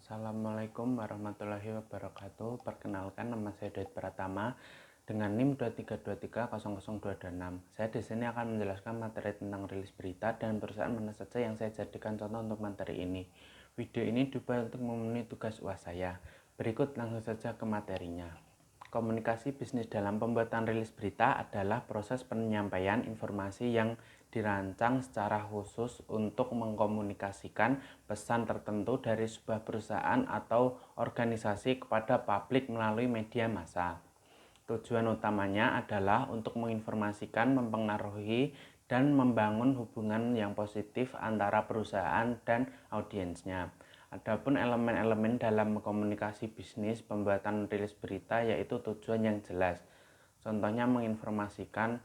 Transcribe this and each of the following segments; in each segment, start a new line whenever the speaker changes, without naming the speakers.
Assalamualaikum warahmatullahi wabarakatuh. Perkenalkan, nama saya Daud Pratama dengan NIM 232300226. Saya di sini akan menjelaskan materi tentang rilis berita dan perusahaan mana saja yang saya jadikan contoh untuk materi ini. Video ini dibuat untuk memenuhi tugas UAS saya. Berikut langsung saja ke materinya. Komunikasi bisnis dalam pembuatan rilis berita adalah proses penyampaian informasi yang dirancang secara khusus untuk mengkomunikasikan pesan tertentu dari sebuah perusahaan atau organisasi kepada publik melalui media massa. Tujuan utamanya adalah untuk menginformasikan, mempengaruhi, dan membangun hubungan yang positif antara perusahaan dan audiensnya. Adapun elemen-elemen dalam komunikasi bisnis pembuatan rilis berita yaitu tujuan yang jelas. Contohnya menginformasikan,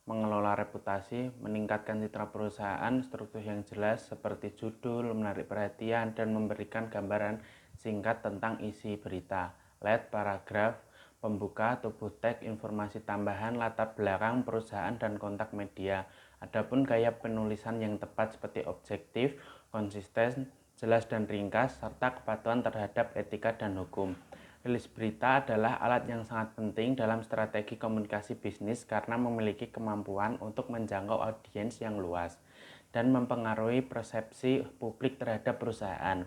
mengelola reputasi, meningkatkan citra perusahaan, struktur yang jelas seperti judul, menarik perhatian, dan memberikan gambaran singkat tentang isi berita. Lead, paragraf, pembuka, tubuh teks, informasi tambahan, latar belakang perusahaan, dan kontak media. Adapun gaya penulisan yang tepat seperti objektif, konsisten, jelas dan ringkas, serta kepatuhan terhadap etika dan hukum. Rilis berita adalah alat yang sangat penting dalam strategi komunikasi bisnis karena memiliki kemampuan untuk menjangkau audiens yang luas dan mempengaruhi persepsi publik terhadap perusahaan.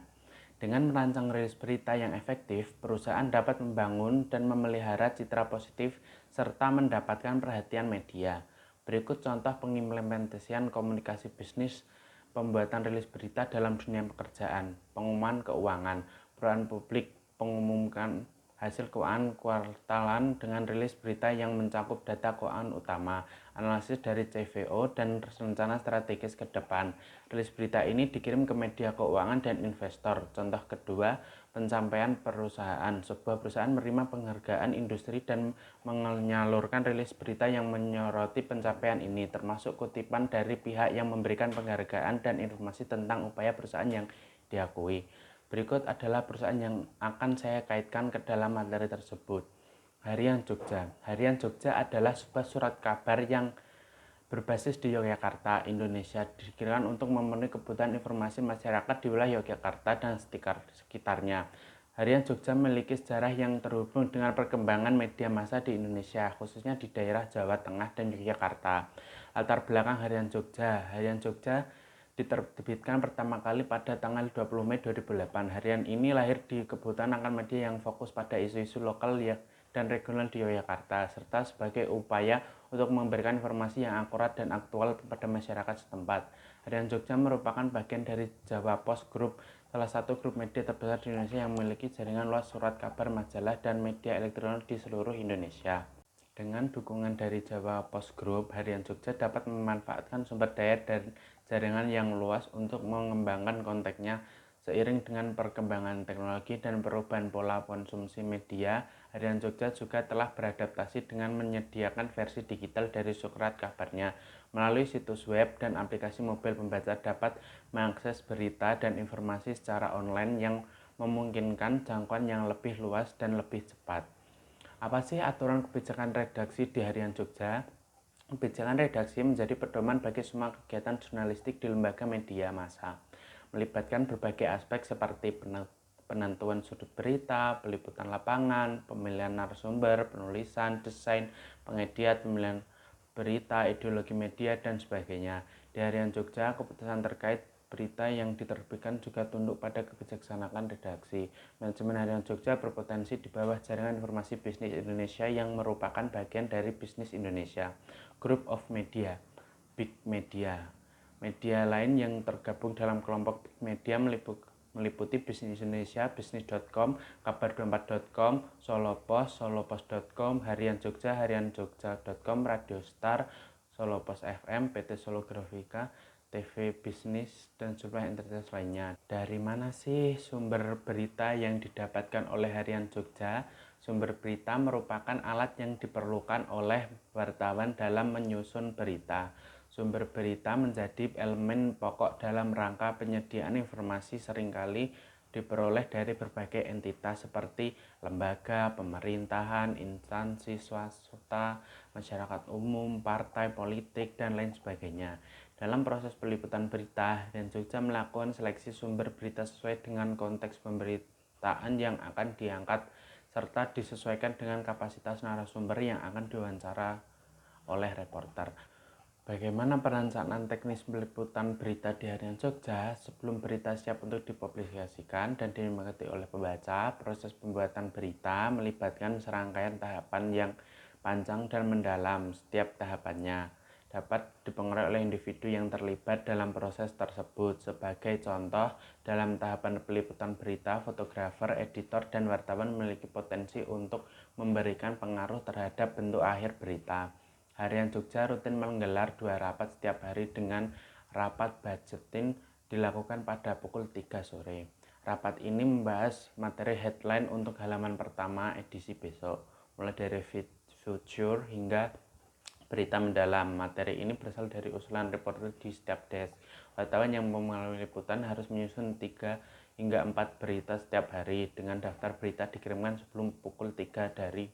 Dengan merancang rilis berita yang efektif, perusahaan dapat membangun dan memelihara citra positif serta mendapatkan perhatian media. Berikut contoh pengimplementasian komunikasi bisnis pembuatan rilis berita dalam dunia pekerjaan, pengumuman keuangan, peran publik, pengumumkan hasil keuangan kuartalan dengan rilis berita yang mencakup data keuangan utama, analisis dari CFO, dan rencana strategis ke depan. Rilis berita ini dikirim ke media keuangan dan investor. Contoh kedua, pencapaian perusahaan. Sebuah perusahaan menerima penghargaan industri dan menyalurkan rilis berita yang menyoroti pencapaian ini, termasuk kutipan dari pihak yang memberikan penghargaan dan informasi tentang upaya perusahaan yang diakui. Berikut adalah perusahaan yang akan saya kaitkan ke dalam materi tersebut. Harian Jogja. Harian Jogja adalah sebuah surat kabar yang berbasis di Yogyakarta, Indonesia, dikirakan untuk memenuhi kebutuhan informasi masyarakat di wilayah Yogyakarta dan sekitarnya. Harian Jogja memiliki sejarah yang terhubung dengan perkembangan media massa di Indonesia, khususnya di daerah Jawa Tengah dan Yogyakarta. Latar belakang Harian Jogja. Harian Jogja diterbitkan pertama kali pada tanggal 20 Mei 2008. Harian ini lahir di kebutuhan akan media yang fokus pada isu-isu lokal dan regional di Yogyakarta, serta sebagai upaya untuk memberikan informasi yang akurat dan aktual kepada masyarakat setempat. Harian Jogja merupakan bagian dari Jawa Post Group, salah satu grup media terbesar di Indonesia yang memiliki jaringan luas surat kabar, majalah, dan media elektronik di seluruh Indonesia. Dengan dukungan dari Jawa Post Group, Harian Jogja dapat memanfaatkan sumber daya dan jaringan yang luas untuk mengembangkan kontennya. Seiring dengan perkembangan teknologi dan perubahan pola konsumsi media, Harian Jogja juga telah beradaptasi dengan menyediakan versi digital dari surat kabarnya. Melalui situs web dan aplikasi mobil, pembaca dapat mengakses berita dan informasi secara online yang memungkinkan jangkauan yang lebih luas dan lebih cepat. Apa sih aturan kebijakan redaksi di Harian Jogja? Kebijakan redaksi menjadi pedoman bagi semua kegiatan jurnalistik di lembaga media massa, melibatkan berbagai aspek seperti penentuan sudut berita, peliputan lapangan, pemilihan narasumber, penulisan, desain, pengedit, pemilihan berita, ideologi media, dan sebagainya. Di Harian Jogja, keputusan terkait berita yang diterbitkan juga tunduk pada kebijaksanaan redaksi. Manajemen Harian Jogja berpotensi di bawah Jaringan Informasi Bisnis Indonesia yang merupakan bagian dari Bisnis Indonesia, Group of Media, Big Media. Media lain yang tergabung dalam kelompok Big Media meliputi Bisnis Indonesia, bisnis.com, kabar24.com, Solopost, solopost.com, Harian Jogja, harianjogja.com, Radio Star, Solopost FM, PT Solo Grafika, TV Bisnis, dan sejumlah entitas lainnya. Dari mana sih sumber berita yang didapatkan oleh Harian Jogja? Sumber berita merupakan alat yang diperlukan oleh wartawan dalam menyusun berita. Sumber berita menjadi elemen pokok dalam rangka penyediaan informasi seringkali diperoleh dari berbagai entitas seperti lembaga, pemerintahan, instansi swasta, masyarakat umum, partai politik, dan lain sebagainya. Dalam proses peliputan berita, Harian Jogja melakukan seleksi sumber berita sesuai dengan konteks pemberitaan yang akan diangkat, serta disesuaikan dengan kapasitas narasumber yang akan diwawancara oleh reporter. Bagaimana perencanaan teknis peliputan berita di Harian Jogja? Sebelum berita siap untuk dipublikasikan dan dimengerti oleh pembaca, proses pembuatan berita melibatkan serangkaian tahapan yang panjang dan mendalam. Setiap tahapannya dapat dipengaruhi oleh individu yang terlibat dalam proses tersebut. Sebagai contoh, dalam tahapan peliputan berita, fotografer, editor, dan wartawan memiliki potensi untuk memberikan pengaruh terhadap bentuk akhir berita. Harian Jogja rutin menggelar 2 rapat setiap hari, dengan rapat budgeting dilakukan pada pukul 3 sore. Rapat ini membahas materi headline untuk halaman pertama edisi besok, mulai dari future hingga berita mendalam. Materi ini berasal dari usulan reporter di setiap desk. Wartawan yang melalui liputan harus menyusun 3 hingga 4 berita setiap hari. Dengan daftar berita dikirimkan sebelum pukul 3. Dari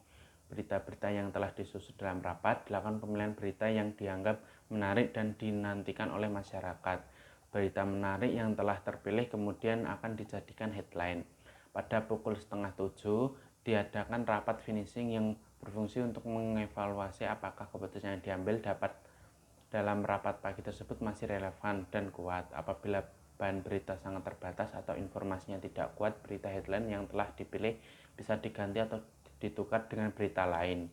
berita-berita yang telah disusun dalam rapat, dilakukan pemilihan berita yang dianggap menarik dan dinantikan oleh masyarakat. Berita menarik yang telah terpilih kemudian akan dijadikan headline. Pada pukul 6:30 diadakan rapat finishing yang berfungsi untuk mengevaluasi apakah keputusan yang diambil dalam rapat pagi tersebut masih relevan dan kuat. Apabila bahan berita sangat terbatas atau informasinya tidak kuat, berita headline yang telah dipilih bisa diganti atau ditukar dengan berita lain.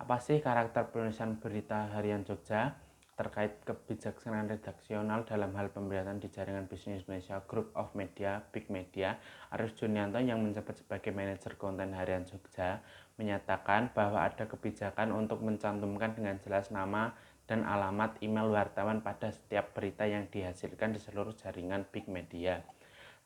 Apa sih karakter penulisan berita Harian Jogja? Terkait kebijaksanaan redaksional dalam hal pemberitaan di jaringan bisnis Indonesia Group of Media, Big Media, Aris Junianto yang menjabat sebagai manajer konten Harian Jogja menyatakan bahwa ada kebijakan untuk mencantumkan dengan jelas nama dan alamat email wartawan pada setiap berita yang dihasilkan di seluruh jaringan Big Media,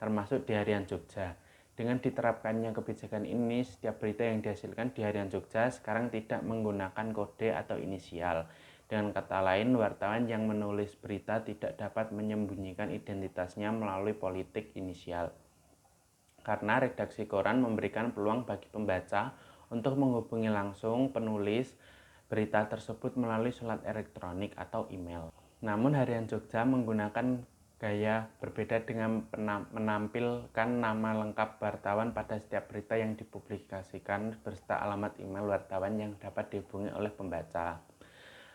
termasuk di Harian Jogja. Dengan diterapkannya kebijakan ini, setiap berita yang dihasilkan di Harian Jogja sekarang tidak menggunakan kode atau inisial. Dengan kata lain, wartawan yang menulis berita tidak dapat menyembunyikan identitasnya melalui politik inisial. Karena redaksi koran memberikan peluang bagi pembaca untuk menghubungi langsung penulis berita tersebut melalui surat elektronik atau email. Namun Harian Jogja menggunakan gaya berbeda dengan menampilkan nama lengkap wartawan pada setiap berita yang dipublikasikan beserta alamat email wartawan yang dapat dihubungi oleh pembaca.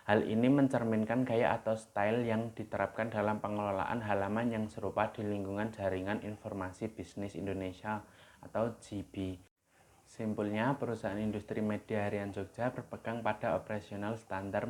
Hal ini mencerminkan gaya atau style yang diterapkan dalam pengelolaan halaman yang serupa di lingkungan Jaringan Informasi Bisnis Indonesia atau JIBI. Simpulnya, perusahaan industri media Harian Jogja berpegang pada operasional standar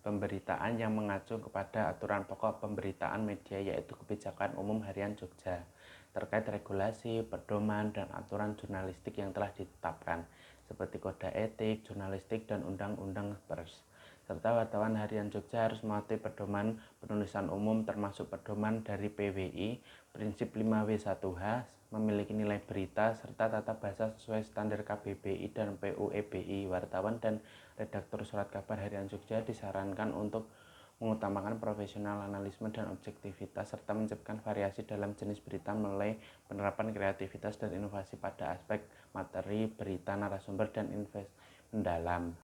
pemberitaan yang mengacu kepada aturan pokok pemberitaan media, yaitu Kebijakan Umum Harian Jogja terkait regulasi, pedoman, dan aturan jurnalistik yang telah ditetapkan, seperti Kode Etik Jurnalistik dan Undang-Undang Pers. Serta wartawan Harian Jogja harus mematuhi pedoman penulisan umum, termasuk pedoman dari PWI, prinsip 5W1H, memiliki nilai berita, serta tata bahasa sesuai standar KBBI dan PUEBI. Wartawan dan redaktur surat kabar Harian Jogja disarankan untuk mengutamakan profesionalisme dan objektivitas, serta menciptakan variasi dalam jenis berita melalui penerapan kreativitas dan inovasi pada aspek materi, berita, narasumber, dan investasi mendalam.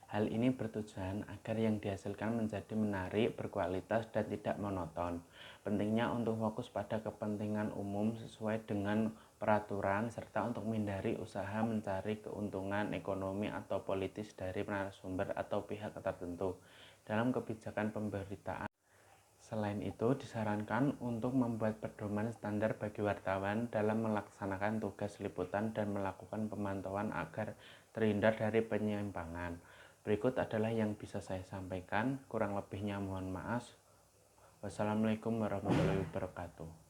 Hal ini bertujuan agar yang dihasilkan menjadi menarik, berkualitas, dan tidak monoton. Pentingnya untuk fokus pada kepentingan umum sesuai dengan peraturan, serta untuk menghindari usaha mencari keuntungan ekonomi atau politis dari narasumber atau pihak tertentu dalam kebijakan pemberitaan. Selain itu, disarankan untuk membuat pedoman standar bagi wartawan dalam melaksanakan tugas liputan dan melakukan pemantauan agar terhindar dari penyimpangan. Berikut adalah yang bisa saya sampaikan, kurang lebihnya mohon maaf. Wassalamualaikum warahmatullahi wabarakatuh.